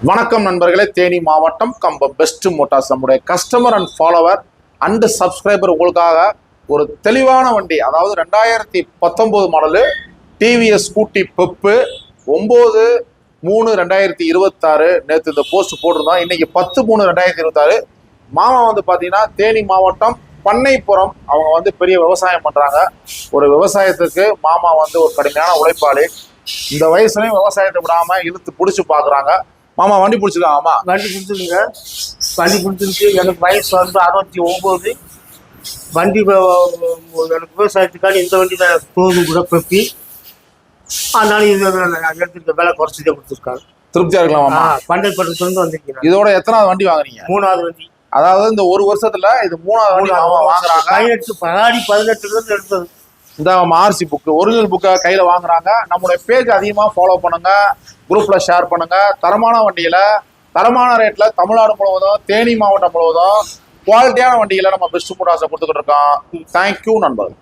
வணக்கம் நண்பர்களே, தேனி மாவட்டம் கம்பம் பெஸ்ட் மோட்டார்ஸ் நம்முடைய customer and follower and subscriber உங்களுக்காக ஒரு தெளிவான வண்டி, அதாவது 2019 மாடலு டிவிஎஸ் ஸ்கூட்டி பெப்பு 9/3/2026. நேற்று இந்த போஸ்ட் போட்டிருந்தோம். இன்னைக்கு 10/3/2026. மாமா வந்து பார்த்தீங்கன்னா தேனி மாவட்டம் பண்ணைப்புறம். அவங்க வந்து பெரிய விவசாயம் பண்றாங்க. ஒரு விவசாயத்துக்கு மாமா வந்து ஒரு கடுமையான உழைப்பாளி. இந்த வயசுலயும் விவசாயத்தை விடாம இழுத்து பிடிச்சி பாக்குறாங்க. மாமா வண்டி பிடிச்சிருக்காங்க. ஆமா, வண்டி பிடிச்சிருங்க. வண்டி பிடிச்சிருக்கு. எனக்கு வயசு வந்து 69. வண்டி எனக்கு விவசாயத்துக்காக இந்த வண்டி போதும் கூட பெப்பி. அதனால இது எடுத்துருக்க விலை குறைச்சிட்டே கொடுத்துருக்காங்க. திருப்தியா இருக்கலாமா? பண்டைப்பட்டத்துலேருந்து வந்திருக்கீங்க. இதோட எத்தனாவது வண்டி வாங்குறீங்க? 3வது வண்டி. அதாவது இந்த ஒரு வருஷத்துல இது 3வது வண்டி வாங்குறாங்க. 18 எடுத்தது. இந்த ஆர்சி புக், ஒரிஜினல் புக்கை கையில வாங்குறாங்க. நம்மளுடைய பேஜ் அதிகமா ஃபாலோ பண்ணுங்க, குரூப்ல ஷேர் பண்ணுங்க. தரமான வண்டியில தரமான ரேட்ல தமிழ்நாடு முழுவதும் தேனி மாவட்டம் முழுவதும் குவாலிட்டியான வண்டிகளை நம்ம பெஸ்ட் மோட்டார்ஸை கொடுத்துக்கிட்டு இருக்கோம். தேங்க்யூ நண்பர்கள்.